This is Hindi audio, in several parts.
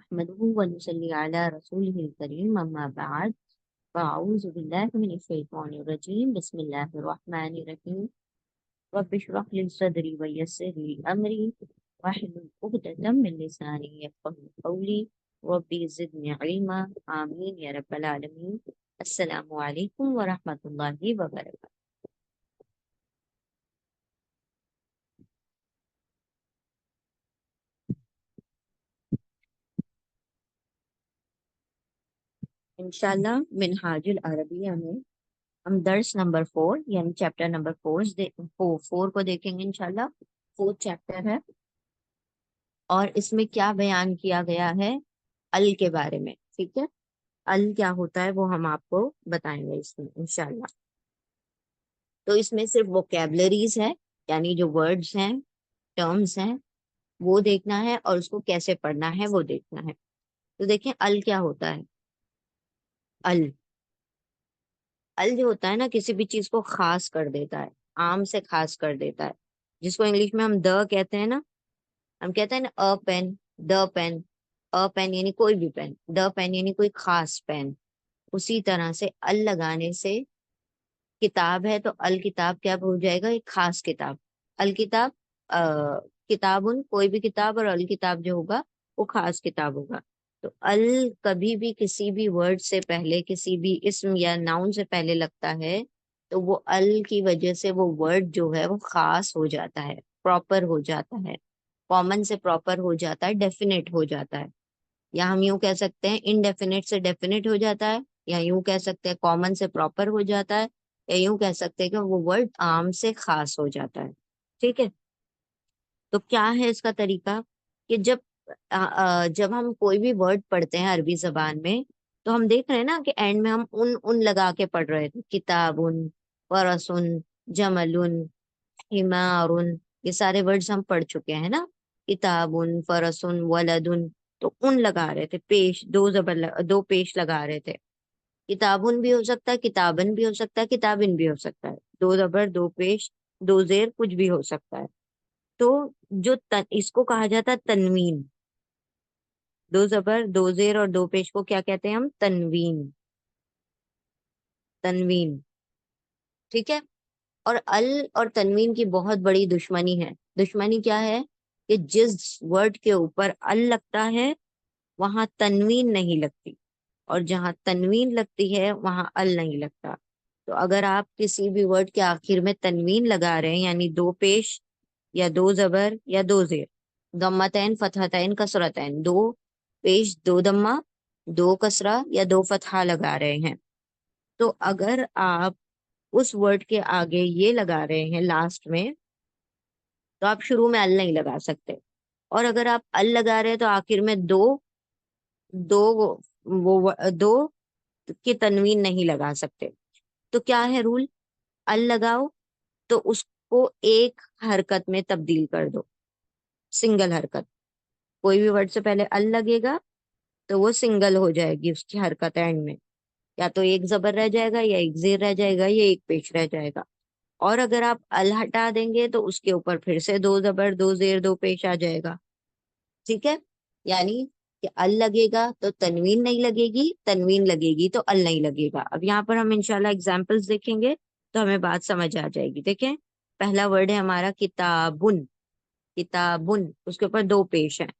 नहमदुहु व नुसल्ली अला रसूलिहिल करीम अम्मा बाद फ़अऊज़ु बिल्लाहि मिनश शैतानिर रजीम बिस्मिल्लाहिर रहमानिर रहीम रब्बि इश्रह ली सदरी व यस्सिर ली अमरी वाहलुल उक़दतम मिन लिसानी यफ़क़हू क़ौली रब्बि ज़िदनी इल्मा आमीन या रब्बल आलमीन। अस्सलामु अलैकुम व रहमतुल्लाहि व बरकातुहू। इंशाअल्लाह मिनहाजुल अरबिया में हम दर्स नंबर 4 यानी चैप्टर नंबर 4 को देखेंगे इंशाल्लाह। फोर्थ चैप्टर है और इसमें क्या बयान किया गया है अल के बारे में। ठीक है, अल क्या होता है वो हम आपको बताएंगे इसमें इंशाल्लाह। तो इसमें सिर्फ वोकेबलरीज है, यानी जो वर्ड्स हैं, टर्म्स हैं, वो देखना है और उसको कैसे पढ़ना है वो देखना है। तो देखें अल क्या होता है। अल अल जो होता है ना, किसी भी चीज को खास कर देता है, आम से खास कर देता है। जिसको इंग्लिश में हम द कहते हैं ना, हम कहते हैं ना a pen, the pen. A pen यानी कोई भी पेन, द पेन यानी कोई खास पेन। उसी तरह से अल लगाने से, किताब है तो अल किताब क्या हो जाएगा, एक खास किताब। अल किताब, किताबुन कोई भी किताब, और अल किताब जो होगा वो खास किताब होगा। तो अल कभी भी किसी भी वर्ड से पहले, किसी भी इस्म या नाउन से पहले लगता है तो वो अल की वजह से वो वर्ड जो है वो खास हो जाता है, प्रॉपर हो जाता है, कॉमन से प्रॉपर हो जाता है, डेफिनेट हो जाता है। या हम यूं कह सकते हैं इनडेफिनेट से डेफिनेट हो जाता है, या यूं कह सकते हैं कॉमन से प्रॉपर हो जाता है, या यूं कह सकते हैं कि वो वर्ड आम से खास हो जाता है। ठीक है, तो क्या है इसका तरीका कि जब हम कोई भी वर्ड पढ़ते हैं अरबी जबान में, तो हम देख रहे हैं ना कि एंड में हम उन लगा के पढ़ रहे थे, किताबुन, फरसुन, जमलुन, हिमारुन। ये सारे वर्ड्स हम पढ़ चुके हैं ना, किताबुन, फरसुन, वलदुन। तो उन लगा रहे थे, पेश दो दो पेश लगा रहे थे। किताबुन भी हो सकता है, किताबन भी हो सकता है, किताबिन भी हो सकता है, दो जबर दो पेश दो जेर कुछ भी हो सकता है। तो इसको कहा जाता है तनवीन। दो जबर दो जेर और दो पेश को क्या कहते हैं हम, तनवीन। तनवीन, ठीक है। और अल और तनवीन की बहुत बड़ी दुश्मनी है। दुश्मनी क्या है कि जिस वर्ड के ऊपर अल लगता है वहां तनवीन नहीं लगती, और जहां तनवीन लगती है वहां अल नहीं लगता। तो अगर आप किसी भी वर्ड के आखिर में तनवीन लगा रहे हैं, यानी दो पेश या दो जबर या दो जेर, दम्मतैन फतहतैन कसरतैन, दो पेश दो दम्मा दो कसरा या दो फतहा लगा रहे हैं, तो अगर आप उस वर्ड के आगे ये लगा रहे हैं लास्ट में, तो आप शुरू में अल नहीं लगा सकते। और अगर आप अल लगा रहे हैं तो आखिर में दो दो दो की तनवीन नहीं लगा सकते। तो क्या है रूल, अल लगाओ तो उसको एक हरकत में तब्दील कर दो, सिंगल हरकत। कोई भी वर्ड से पहले अल लगेगा तो वो सिंगल हो जाएगी उसकी हरकत एंड में, या तो एक जबर रह जाएगा, या एक जेर रह जाएगा, या एक पेश रह जाएगा। और अगर आप अल हटा देंगे तो उसके ऊपर फिर से दो जबर दो जेर दो पेश आ जाएगा। ठीक है, यानी कि अल लगेगा तो तनवीन नहीं लगेगी, तनवीन लगेगी तो अल नहीं लगेगा। अब यहाँ पर हम इंशाल्लाह एग्जाम्पल्स देखेंगे तो हमें बात समझ आ जाएगी। देखें, पहला वर्ड है हमारा किताबुन। किताबुन, उसके ऊपर दो पेश हैं।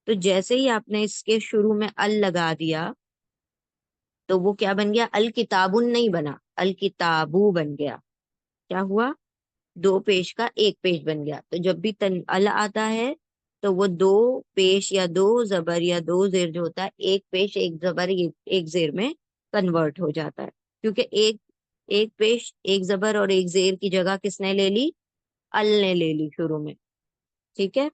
तो जैसे ही आपने इसके शुरू में अल लगा दिया तो वो क्या बन गया, अल किताबुन नहीं बना, अल किताबू बन गया। क्या हुआ, दो पेश का एक पेश बन गया। तो जब भी तन अल आता है तो वो दो पेश या दो जबर या दो जेर जो होता है, एक पेश एक जबर एक जेर में कन्वर्ट हो जाता है। क्योंकि एक एक पेश एक जबर और एक जेर की जगह किसने ले ली, अल ने ले ली शुरू में। ठीक है,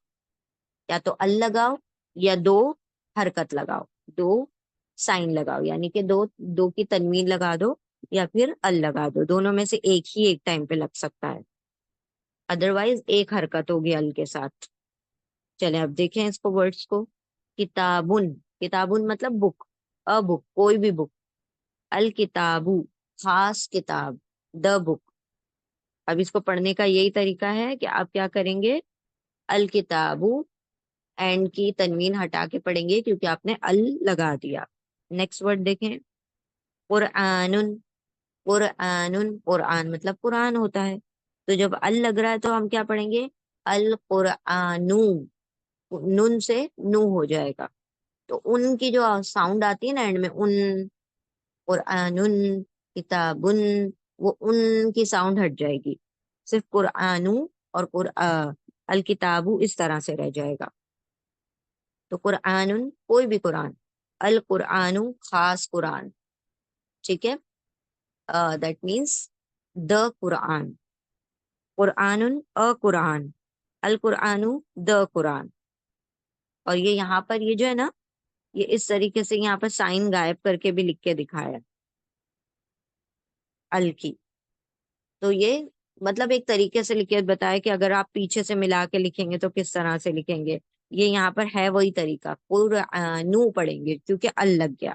या तो अल लगाओ या दो हरकत लगाओ, दो साइन लगाओ, यानी कि दो दो की तनवीन लगा दो या फिर अल लगा दो। दोनों में से एक ही एक टाइम पे लग सकता है, अदरवाइज एक हरकत होगी अल के साथ। चले अब देखें इसको, वर्ड्स को। किताबुन, किताबुन मतलब बुक, अ बुक, कोई भी बुक। अल किताबू, खास किताब, द बुक। अब इसको पढ़ने का यही तरीका है कि आप क्या करेंगे, अल किताबू एंड की तनवीन हटा के पढ़ेंगे क्योंकि आपने अल लगा दिया। नेक्स्ट वर्ड देखें, कुरआनुन। कुरआनुन, कुरआन मतलब कुरान होता है, तो जब अल लग रहा है तो हम क्या पढ़ेंगे, अल कुरआनू, नून से नू हो जाएगा। तो उन की जो साउंड आती है ना एंड में, उन, कुरआनुन, किताबुन, वो उन की साउंड हट जाएगी, सिर्फ कुरआनू और अल किताबू इस तरह से रह जाएगा। तो कुरआनुन कोई भी कुरान, अल कुरआनु खास कुरान, ठीक है, दैट मीन्स द कुरान। कुरआनुन अ कुरान, अल कुरआनु द कुरान। और ये यहाँ पर ये जो है ना, ये इस तरीके से यहाँ पर साइन गायब करके भी लिख के दिखाया है अल की। तो ये मतलब एक तरीके से लिखे बताया कि अगर आप पीछे से मिला के लिखेंगे तो किस तरह से लिखेंगे। ये यहाँ पर है वही तरीका, कुरआनु पढ़ेंगे क्योंकि अल लग गया।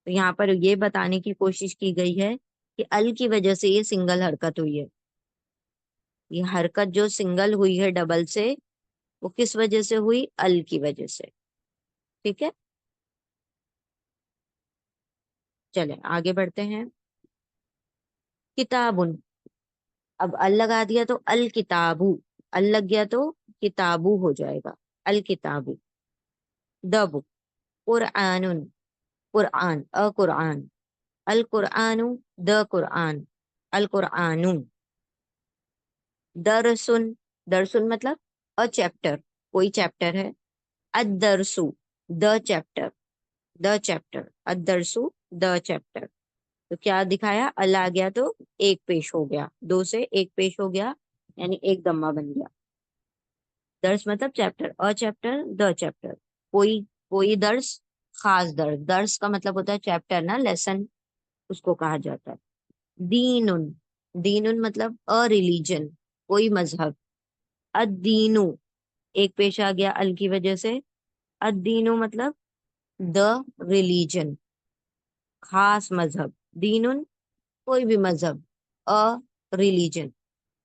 तो यहाँ पर ये बताने की कोशिश की गई है कि अल की वजह से ये सिंगल हरकत हुई है। ये हरकत जो सिंगल हुई है डबल से, वो किस वजह से हुई, अल की वजह से। ठीक है, चलें आगे बढ़ते हैं। किताबुन, अब अल लगा दिया तो अल किताबू, अल लग गया तो किताबू हो जाएगा, अल किताबू। द बुक, कुरआनुन, कुरआन अ कुरआन, अल कुरआनु द कुरआन, अल कुरआनु। दरसुन, दरसुन मतलब अ चैप्टर, कोई चैप्टर है। अदरसु, द चैप्टर, द चैप्टर, अदरसु द चैप्टर। तो क्या दिखाया, अल आ गया तो एक पेश हो गया, दो से एक पेश हो गया, यानी एक दम्मा बन गया। दर्स मतलब chapter, a chapter the chapter, कोई कोई दर्स, खास दर्स, दर्स का मतलब होता है चैप्टर ना, लेसन, उसको कहा जाता है। दीनुन, दीनुन मतलब अ रिलीजन, कोई मजहब। अदीनु, एक पेश आ गया अल की वजह से, अदीनु मतलब द रिलीजन, खास मजहब। दीनुन कोई भी मजहब, अ रिलीजन,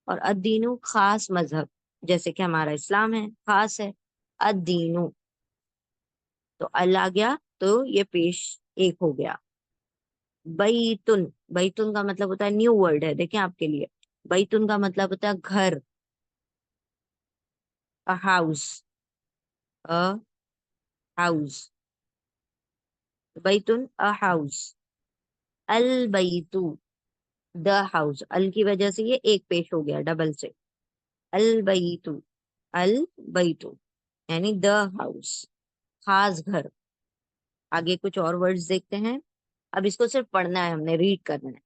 और अदीनु खास मजहब, जैसे कि हमारा इस्लाम है, खास है अदीनु। तो अल आ गया तो ये पेश एक हो गया। बैतुन, बैतुन का मतलब होता है, न्यू वर्ड है देखें आपके लिए, बैतुन का मतलब होता है घर, अ हाउस, अ हाउस, बैतुन अ हाउस। अल बैतु द हाउस, अल की वजह से ये एक पेश हो गया डबल से, अल बैतु, अल बैतु यानी द हाउस, खास घर। आगे कुछ और वर्ड्स देखते हैं। अब इसको सिर्फ पढ़ना है, हमने रीड करना है।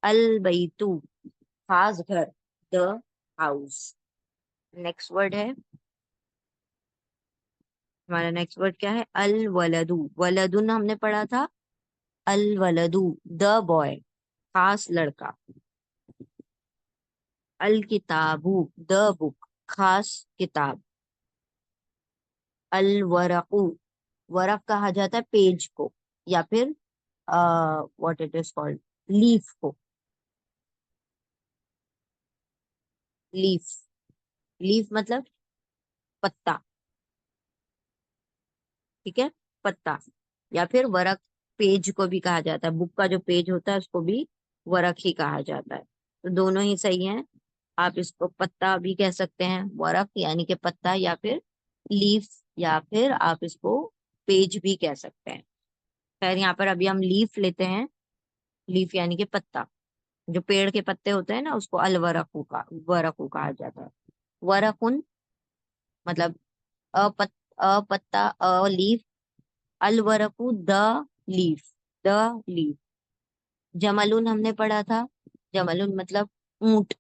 अल बैतु खास घर, द हाउस। नेक्स्ट वर्ड है, हमारा नेक्स्ट वर्ड क्या है, अल वलदू। वलदुन हमने पढ़ा था, अल वलदू द बॉय, खास लड़का। अल किताबू द बुक, खास किताब। अल वरकू, वरक कहा जाता है पेज को, या फिर what it is called, leaf को, लीफ, लीफ मतलब पत्ता, ठीक है, पत्ता। या फिर वरक, पेज को भी कहा जाता है, बुक का जो पेज होता है उसको भी वरक ही कहा जाता है। तो दोनों ही सही हैं, आप इसको पत्ता भी कह सकते हैं, वरक यानी कि पत्ता, या फिर लीफ, या फिर आप इसको पेज भी कह सकते हैं। खैर यहाँ पर अभी हम लीफ लेते हैं, लीफ यानी कि पत्ता, जो पेड़ के पत्ते होते हैं ना उसको अलवरकू का, वरकू कहा जाता है। वरकुन मतलब अपत, अपत्ता, अ लीफ, अलवरकू द लीफ, द लीफ। जमलुन हमने पढ़ा था, जमलुन मतलब ऊंट,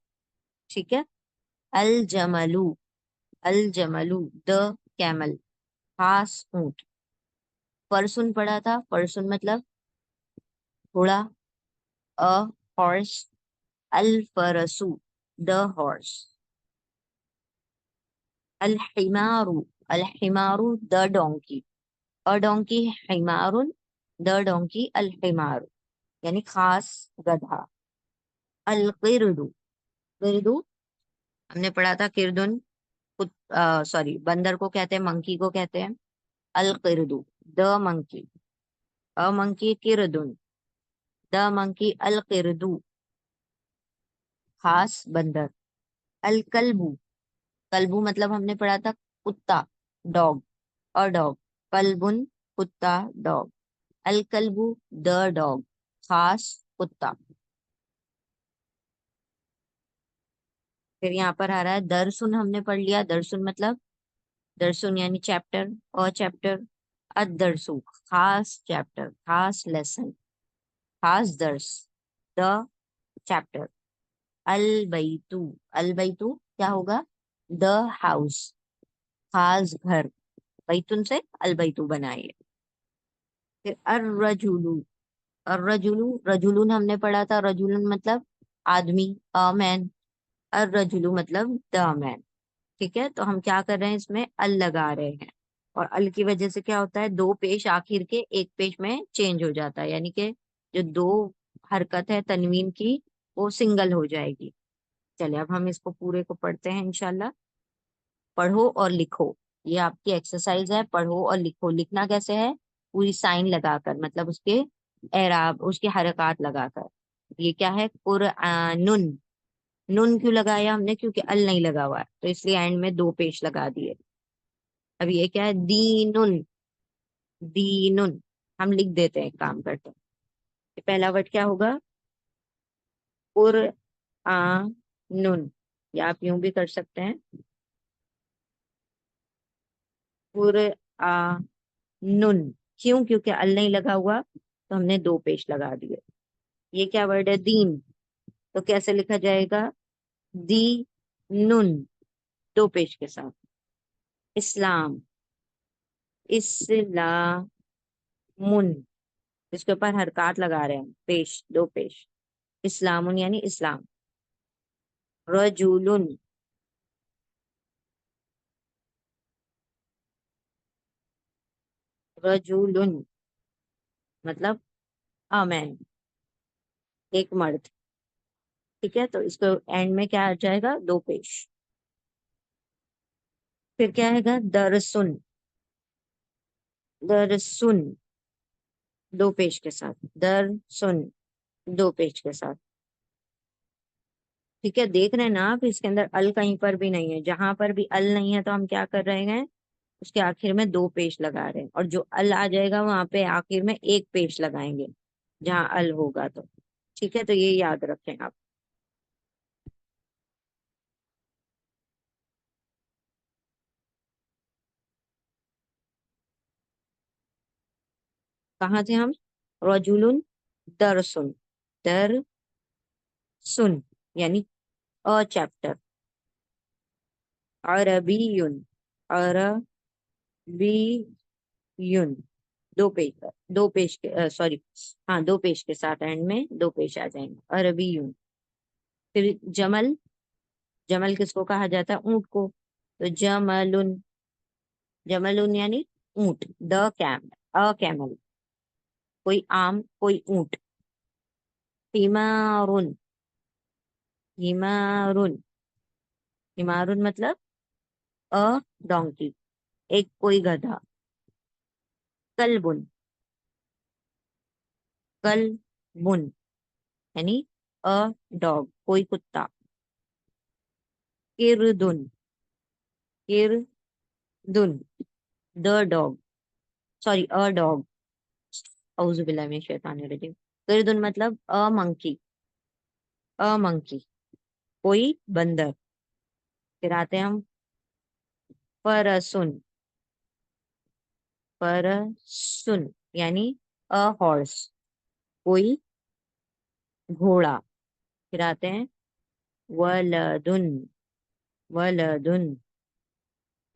ठीक है, अल जमलू, अल जमलू द कैमल, खास ऊंट। फरसुन पढ़ा था, फरसुन मतलब घोड़ा, अ हॉर्स, अल फरसू द हॉर्स। अल हिमारू, अल हिमारू द डोंकी, अ डोंकी हिमारुन, द डोंकी अल हिमारू यानी खास गधा। अल किरदू, किरदू हमने पढ़ा था किरदुन, सॉरी, बंदर को कहते हैं, मंकी को कहते हैं अल किरदू, द मंकी। अ मंकी किरदुन, द मंकी अल किरदू, खास बंदर। अल कल्बू, कल्बू मतलब हमने पढ़ा था कुत्ता, डॉग, और डॉग, कल्बुन कुत्ता, डॉग। अल कल्बू द डॉग, खास कुत्ता। फिर यहाँ पर आ रहा है दरसुन, हमने पढ़ लिया। दरसुन मतलब, दरसुन यानी चैप्टर, और चैप्टर। अदरसु खास चैप्टर, खास लेसन, खास दर्स। The chapter. अलबैतु, अलबैतु क्या होगा? द हाउस, खास घर। बैतुन से अलबैतु बनाइए। फिर अर्रजुलू, अर्रजुलू, रजुलुन हमने पढ़ा था, रजुलुन मतलब आदमी, अ मैन। अर्रजुलू मतलब द मैन। ठीक है, तो हम क्या कर रहे हैं, इसमें अल लगा रहे हैं। और अल की वजह से क्या होता है, दो पेश आखिर के एक पेश में चेंज हो जाता है, यानी कि जो दो हरकत है तनवीन की, वो सिंगल हो जाएगी। चलिए अब हम इसको पूरे को पढ़ते हैं इंशाल्लाह। पढ़ो और लिखो, ये आपकी एक्सरसाइज है। पढ़ो और लिखो, लिखना कैसे है? पूरी साइन लगाकर, मतलब उसके एराब, उसके हरकत लगाकर। ये क्या है? कुरआनुन। नुन क्यों लगाया हमने? क्योंकि अल नहीं लगा हुआ है, तो इसलिए एंड में दो पेश लगा दिए। अब ये क्या है? दीनुन, दीनुन। हम लिख देते हैं, काम करते हैं। ये पहला वर्ड क्या होगा? कुरआनुन, या आप यूं भी कर सकते हैं, कुरआनुन। क्यों? क्योंकि अल नहीं लगा हुआ, तो हमने दो पेश लगा दिए। ये क्या वर्ड है? दीन। तो कैसे लिखा जाएगा? दी नुन, दो पेश के साथ। इस्लाम, इस्लामुन, इसके ऊपर हरकत लगा रहे हैं, पेश, दो पेश। इस्लामुन यानी इस्लाम। रजूलुन, रजूलुन मतलब अमैन, एक मर्द। ठीक है, तो इसको एंड में क्या आ जाएगा? दो पेश। फिर क्या आएगा? दरसुन, दरसुन, दो पेश के साथ। दरसुन, दो पेज के साथ। ठीक है, देख रहे हैं ना आप, इसके अंदर अल कहीं पर भी नहीं है। जहां पर भी अल नहीं है तो हम क्या कर रहे हैं, उसके आखिर में दो पेश लगा रहे हैं, और जो अल आ जाएगा वहां पे आखिर में एक पेश लगाएंगे, जहां अल होगा तो। ठीक है, तो ये याद रखें आप। कहाँ थे हम? रजुलुन दरसुन, दर सुन यानी अ चैप्टर। अरबीयुन, अरबीयुन, दो पेज पर, दो पेज के, सॉरी, हाँ, दो पेज के साथ एंड में दो पेश आ जाएंगे। अरबीयुन। फिर जमल, जमल किसको कहा जाता है? ऊंट को। तो जमलुन, जमलुन यानी ऊंट। द कैम, अ कैमल, कोई आम, कोई ऊंट। हिमारुन, हिमारुन, हिमारुन मतलब अ डोंकी, एक कोई गधा। कलबुन, कलबुन यानी अ डॉग, कोई कुत्ता। किरदुन, किरदुन the dog, sorry a dog, औज़ु बिल्लाहि मिनश शैतानिर रजीम। किरदुन मतलब अ मंकी, अ मंकी, कोई बंदर। फिर आते हैं हम फरसुन, फरसुन यानी अ हॉर्स, कोई घोड़ा। फिर आते हैं वलदुन, वलदुन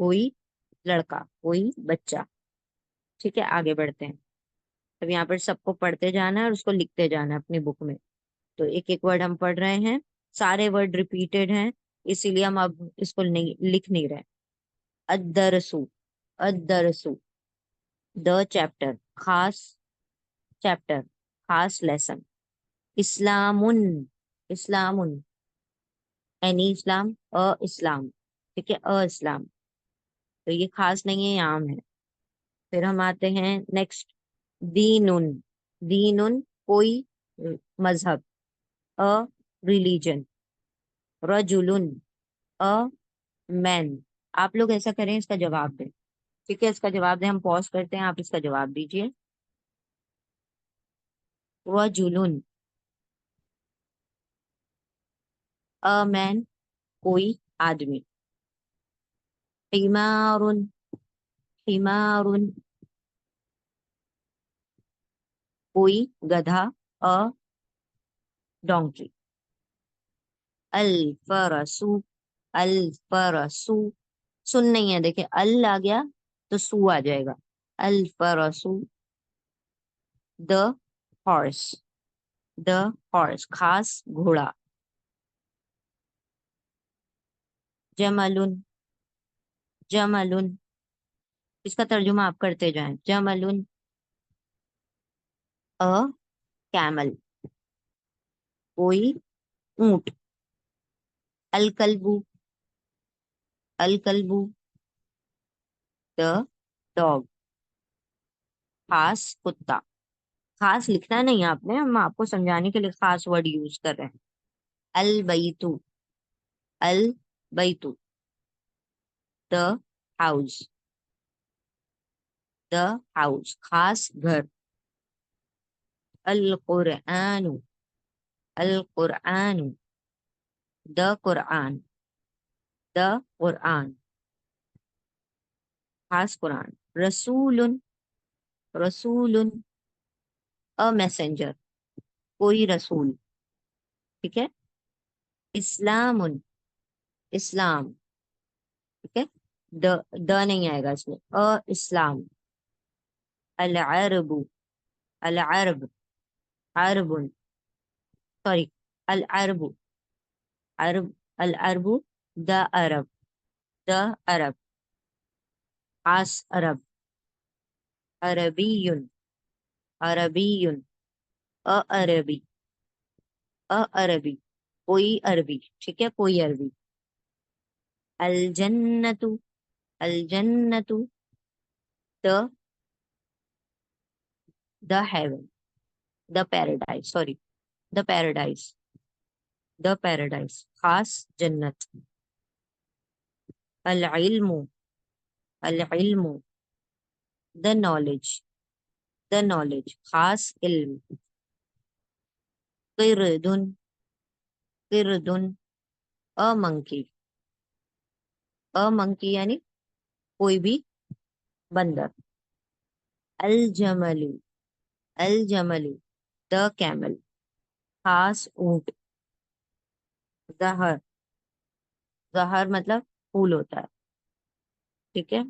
कोई लड़का, कोई बच्चा। ठीक है, आगे बढ़ते हैं। अब यहाँ पर सबको पढ़ते जाना है और उसको लिखते जाना है अपनी बुक में। तो एक एक वर्ड हम पढ़ रहे हैं, सारे वर्ड रिपीटेड हैं, इसीलिए हम अब इसको नहीं लिख नहीं रहे। अदरसु, अदरसु द चैप्टर, खास चैप्टर, खास लेसन। इस्लामुन, इस्लामुन एनी इस्लाम, अ इस्लाम। ठीक है, अ इस्लाम। तो ये खास नहीं है, ये आम है। फिर हम आते हैं नेक्स्ट, दीनुन। दीनुन कोई मजहब, अ रिलीजन। रजुलुन a man. आप लोग ऐसा करें, इसका जवाब दें। ठीक है, इसका जवाब दें, हम पॉज करते हैं, आप इसका जवाब दीजिए। रजुलुन अ मैन कोई आदमी। हिमारुन हिमारुन कोई गधा, अ डोंकी। अल फरसु अल फरसु, सुन नहीं है, देखिए अल आ गया तो सू आ जाएगा। अल फरसु द हॉर्स। द हॉर्स खास घोड़ा। जमलुन जमलुन, इसका तर्जुमा आप करते जाएं। जमलुन अ कैमल कोई ऊंट। अल कल्बू अल कल्बू द डॉग खास कुत्ता। खास लिखना नहीं है आपने, हम आपको समझाने के लिए खास वर्ड यूज कर रहे हैं। अल बैतु अल बैतु द हाउस। द हाउस खास घर। अल कुरआनु अल कुरआनु द कुरआन। द कुरआन खास कुरान। रसूलुन रसूलुन अ मैसेंजर कोई रसूल। ठीक है। इस्लामुन इस्लाम। ठीक है, द नहीं आएगा इसमें, अ इस्लाम। अल अरबु अल अरब अरबुन, सॉरी, अल अरबु अरब अल अरबु द अरब। द अरब खास अरब। अरबीयुन अरबीयुन अ अरबी अ अरबी कोई अरबी। ठीक है, कोई अरबी। अल जन्नतु अल जन्नतु the the heaven. The paradise, sorry, the paradise. The paradise खास जन्नत। अल इल्मु अल इल्मु द नॉलेज। द नॉलेज खास इल्म। किरदुन किरदुन अ मंकी। अ मंकी यानी कोई भी बंदर। अल जमलु अल जमलु द कैमल खास ऊंट। जहर जहर मतलब फूल होता है। ठीक है,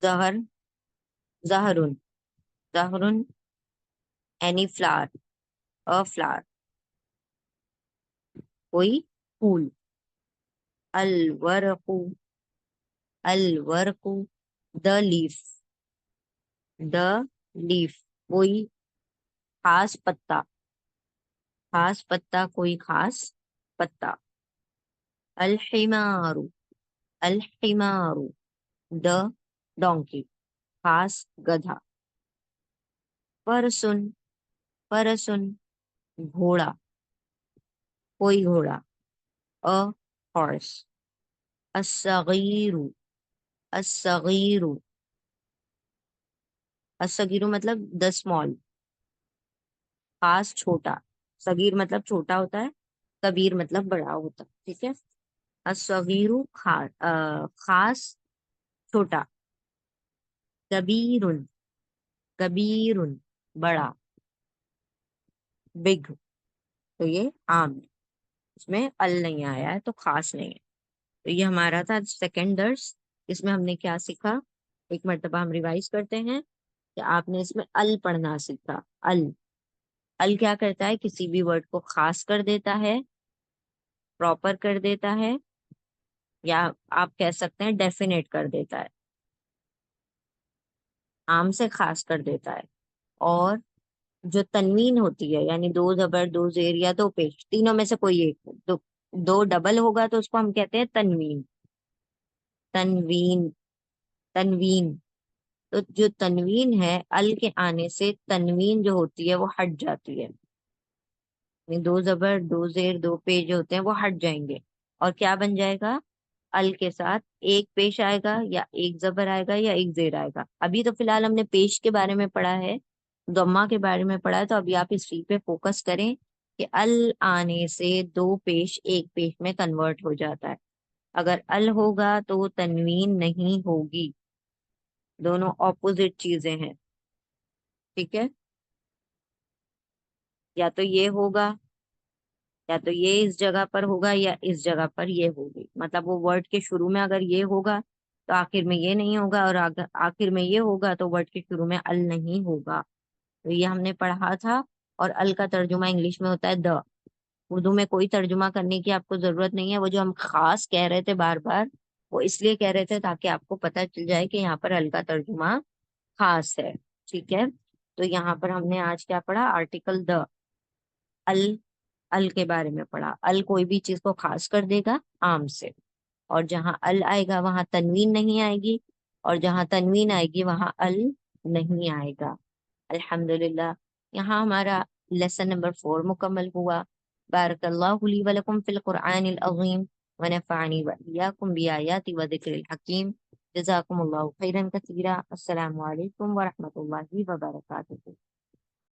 जहर जहरुन जहरुन एनी फ्लावर, अ फ्लावर कोई फूल। अल वरकु अल वरकु द लीफ। द लीफ कोई खास पत्ता। खास पत्ता कोई खास पत्ता। अल हिमारू अल हिमारू द डोंकी खास गधा। परसुन परसुन घोड़ा कोई घोड़ा, अ हॉर्स। असगीरु असगीरु असगीरु मतलब द स्मॉल, खास छोटा। सगीर मतलब छोटा होता है, कबीर मतलब बड़ा होता है। ठीक है, असगीरु खास छोटा। कबीरुन कबीरुन बड़ा, बिग। तो ये आम है, इसमें अल नहीं आया है तो खास नहीं है। तो ये हमारा था सेकंड दर्स। इसमें हमने क्या सीखा, एक मर्तबा हम रिवाइज करते हैं कि आपने इसमें अल पढ़ना सीखा। अल अल क्या करता है, किसी भी वर्ड को खास कर देता है, प्रॉपर कर देता है, या आप कह सकते हैं डेफिनेट कर देता है, आम से खास कर देता है। और जो तन्वीन होती है, यानी दो जबर दो जेर या दो पेश, तीनों में से कोई एक, दो दो डबल होगा तो उसको हम कहते हैं तनवीन। तनवीन, तनवीन। तो जो तनवीन है, अल के आने से तनवीन जो होती है वो हट जाती है। यानी दो जबर, दो जेर, दो पेश जो होते हैं वो हट जाएंगे। और क्या बन जाएगा? अल के साथ एक पेश आएगा, या एक जबर आएगा, या एक जेर आएगा। अभी तो फिलहाल हमने पेश के बारे में पढ़ा है, दम्मा के बारे में पढ़ा है, तो अभी आप इस चीज पे फोकस करें कि अल आने से दो पेश एक पेश में कन्वर्ट हो जाता है। अगर अल होगा तो वो तनवीन नहीं होगी। दोनों ऑपोजिट चीजें हैं। ठीक है? या तो ये होगा, या तो ये इस जगह पर होगा, या इस जगह पर ये होगी। मतलब वो वर्ड के शुरू में अगर ये होगा तो आखिर में ये नहीं होगा, और अगर आखिर में ये होगा तो वर्ड के शुरू में अल नहीं होगा। तो ये हमने पढ़ा था। और अल का तर्जुमा इंग्लिश में होता है द। उर्दू में कोई तर्जुमा करने की आपको जरूरत नहीं है। वो जो हम खास कह रहे थे बार बार, वो इसलिए कह रहे थे ताकि आपको पता चल जाए कि यहाँ पर अल का तर्जुमा खास है। ठीक है? तो यहाँ पर हमने आज क्या पढ़ा? आर्टिकल द, अल। अल के बारे में पढ़ा। अल कोई भी चीज को खास कर देगा आम से। और जहां अल आएगा वहां तनवीन नहीं आएगी, और जहां तनवीन आएगी वहां अल नहीं आएगा। अल्हम्दुलिल्लाह। यहाँ हमारा लेसन नंबर 4 मुकम्मल हुआ। बारकल्लाहु ली व लकुम फिल कुरआनिल अज़ीम व नफ़अनी व इय्याकुम बिआयाति व ज़िक्रिल हकीम। जज़ाकुमुल्लाहु खैरन कसीरा। अस्सलामु अलैकुम व रहमतुल्लाहि व बरकातुहू।